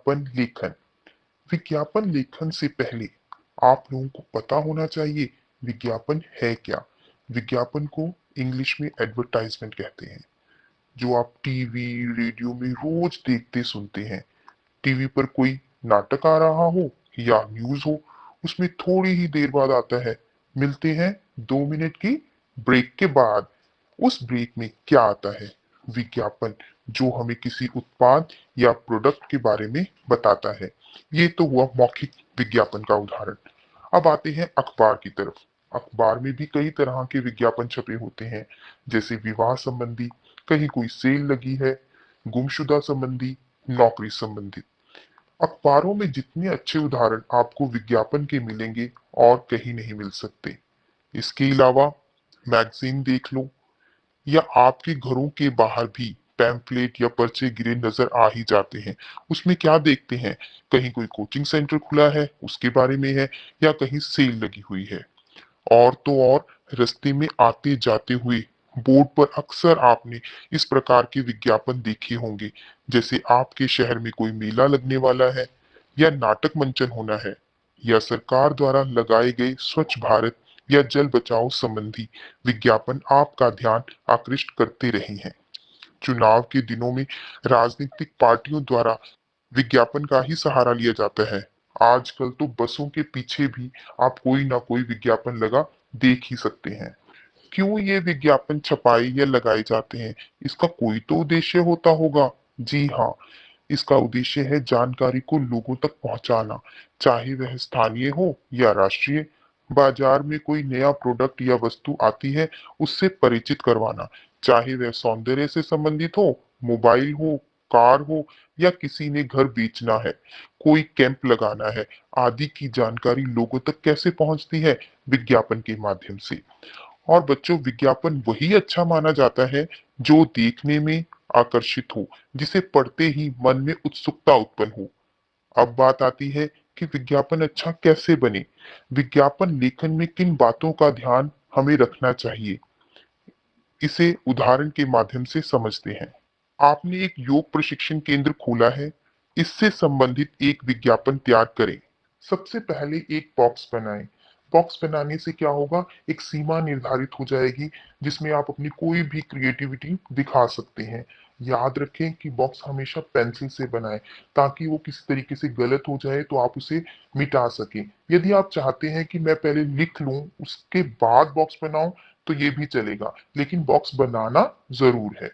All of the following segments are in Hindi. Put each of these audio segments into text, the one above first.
विज्ञापन लेखन। विज्ञापन लेखन से पहले आप लोगों को पता होना चाहिए विज्ञापन है क्या। विज्ञापन को इंग्लिश में एडवर्टाइजमेंट कहते हैं, जो आप टीवी रेडियो में रोज देखते सुनते हैं। टीवी पर कोई नाटक आ रहा हो या न्यूज हो, उसमें थोड़ी ही देर बाद आता है, मिलते हैं 2 मिनट की ब्रेक के बाद। उस ब्रेक में क्या आता है? विज्ञापन, जो हमें किसी उत्पाद या प्रोडक्ट के बारे में बताता है। ये तो हुआ मौखिक विज्ञापन का उदाहरण। अब आते हैं अखबार की तरफ। अखबार में भी कई तरह के विज्ञापन छपे होते हैं, जैसे विवाह संबंधी, कहीं कोई सेल लगी है, गुमशुदा संबंधी, नौकरी संबंधित। अखबारों में जितने अच्छे उदाहरण आपको विज्ञापन के मिलेंगे और कहीं नहीं मिल सकते। इसके अलावा मैगजीन देख लो, या आपके घरों के बाहर भी पैम्फलेट या पर्चे गिरे नजर आ ही जाते हैं। उसमें क्या देखते हैं? कहीं कोई कोचिंग सेंटर खुला है उसके बारे में है, या कहीं सेल लगी हुई है। और तो और, रास्ते में आते जाते हुए बोर्ड पर अक्सर आपने इस प्रकार के विज्ञापन देखे होंगे, जैसे आपके शहर में कोई मेला लगने वाला है, या नाटक मंचन होना है, या सरकार द्वारा लगाए गए स्वच्छ भारत या जल बचाओ संबंधी विज्ञापन आपका ध्यान आकृष्ट करते रहे हैं। चुनाव के दिनों में राजनीतिक पार्टियों द्वारा विज्ञापन का ही सहारा लिया जाता है। आजकल तो बसों के पीछे भी आप कोई ना कोई विज्ञापन लगा देख ही सकते हैं। क्यों ये विज्ञापन छपाए या लगाए जाते हैं? इसका कोई तो उद्देश्य होता होगा। जी हाँ, इसका उद्देश्य है जानकारी को लोगों तक पहुंचाना, चाहे वह स्थानीय हो या राष्ट्रीय। बाजार में कोई नया प्रोडक्ट या वस्तु आती है, उससे परिचित करवाना, चाहे वह सौंदर्य से संबंधित हो, मोबाइल हो, कार हो, या किसी ने घर बेचना है, कोई कैंप लगाना है, आदि की जानकारी लोगों तक कैसे पहुंचती है? विज्ञापन के माध्यम से। और बच्चों, विज्ञापन वही अच्छा माना जाता है जो देखने में आकर्षित हो, जिसे पढ़ते ही मन में उत्सुकता उत्पन्न हो। अब बात आती है कि विज्ञापन अच्छा कैसे बने। विज्ञापन लेखन में किन बातों का ध्यान हमें रखना चाहिए, इसे उदाहरण के माध्यम से समझते हैं। आपने एक योग प्रशिक्षण केंद्र खोला है, इससे संबंधित एक विज्ञापन तैयार करें। सबसे पहले एक बॉक्स बनाएं। बॉक्स बनाने से क्या होगा, एक सीमा निर्धारित हो जाएगी जिसमें आप अपनी कोई भी क्रिएटिविटी दिखा सकते हैं। याद रखें कि बॉक्स हमेशा पेंसिल से बनाएं, ताकि वो किसी तरीके से गलत हो जाए तो आप उसे मिटा सकें। यदि आप चाहते हैं कि मैं पहले लिख लूं उसके बाद बॉक्स बनाऊं, तो ये भी चलेगा, लेकिन बॉक्स बनाना जरूर है।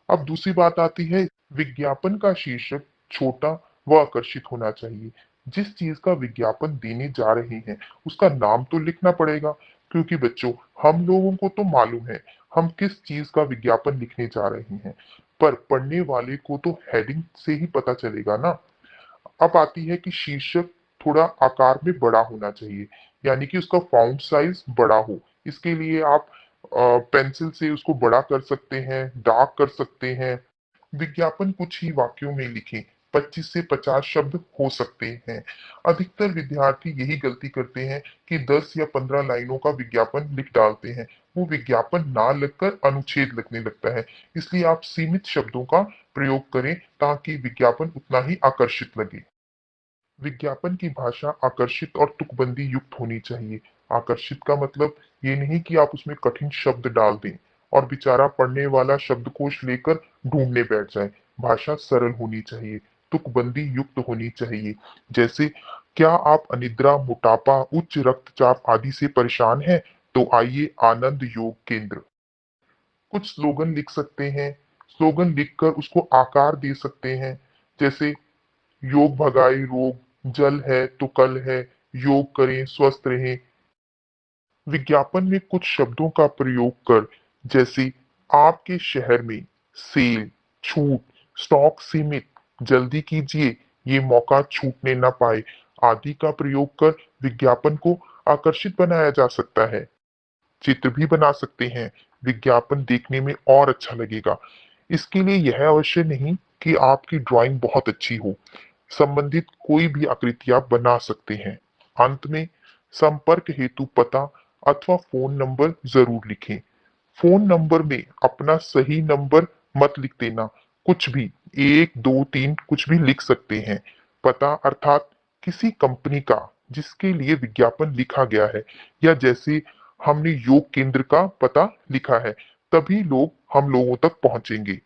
अब दूसरी बात आती है, विज्ञापन का शीर्षक छोटा व आकर्षित होना चाहिए। जिस चीज का विज्ञापन देने जा रहे हैं उसका नाम तो लिखना पड़ेगा, क्योंकि बच्चों, हम लोगों को तो मालूम है हम किस चीज का विज्ञापन लिखने जा रहे हैं, पर पढ़ने वाले को तो हेडिंग से ही पता चलेगा ना। अब आती है कि शीर्षक थोड़ा आकार में बड़ा होना चाहिए, यानी कि उसका फॉन्ट साइज बड़ा हो। इसके लिए आप पेंसिल से उसको बड़ा कर सकते हैं, डार्क कर सकते हैं। विज्ञापन कुछ ही वाक्यों में लिखें, 25 से 50 शब्द हो सकते हैं। अधिकतर विद्यार्थी यही गलती करते हैं कि 10 या 15 लाइनों का विज्ञापन लिख डालते हैं। वो विज्ञापन ना लिखकर अनुच्छेद लिखने लगता है। इसलिए आप सीमित शब्दों का प्रयोग करें, ताकि विज्ञापन उतना ही आकर्षित लगे। विज्ञापन की भाषा आकर्षित और तुकबंदी युक्त होनी चाहिए। आकर्षित का मतलब ये नहीं कि आप उसमें कठिन शब्द डाल दें और बेचारा पढ़ने वाला शब्दकोश लेकर ढूंढने बैठ जाए। भाषा सरल होनी चाहिए, तुकबंदी युक्त होनी चाहिए। जैसे, क्या आप अनिद्रा, मोटापा, उच्च रक्तचाप आदि से परेशान हैं? तो आइए आनंद योग केंद्र। कुछ स्लोगन लिख सकते हैं। स्लोगन लिखकर उसको आकार दे सकते हैं, जैसे योग भगाए रोग, जल है तो कल है, योग करें स्वस्थ रहें। विज्ञापन में कुछ शब्दों का प्रयोग कर, जैसे आपके शहर में सेल, छूट, स्टॉक सीमित, जल्दी कीजिए, ये मौका छूटने ना पाए, आदि का प्रयोग कर विज्ञापन को आकर्षित बनाया जा सकता है। चित्र भी बना सकते हैं, विज्ञापन देखने में और अच्छा लगेगा। इसके लिए यह अवश्य नहीं कि आपकी ड्राइंग बहुत अच्छी हो, संबंधित कोई भी आकृति आप बना सकते हैं। अंत में संपर्क हेतु पता अथवा फोन नंबर जरूर लिखें। फोन नंबर में अपना सही नंबर मत लिख देना, कुछ भी 1 2 3 कुछ भी लिख सकते हैं। पता अर्थात किसी कंपनी का जिसके लिए विज्ञापन लिखा गया है, या जैसे हमने योग केंद्र का पता लिखा है, तभी लोग हम लोगों तक पहुंचेंगे।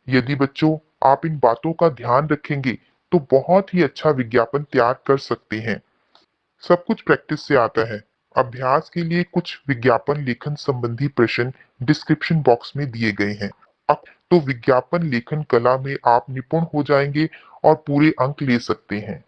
यदि बच्चों आप इन बातों का ध्यान रखेंगे तो बहुत ही अच्छा विज्ञापन तैयार कर सकते हैं। सब कुछ प्रैक्टिस से आता है। अभ्यास के लिए कुछ विज्ञापन लेखन संबंधी प्रश्न डिस्क्रिप्शन बॉक्स में दिए गए हैं। अब तो विज्ञापन लेखन कला में आप निपुण हो जाएंगे और पूरे अंक ले सकते हैं।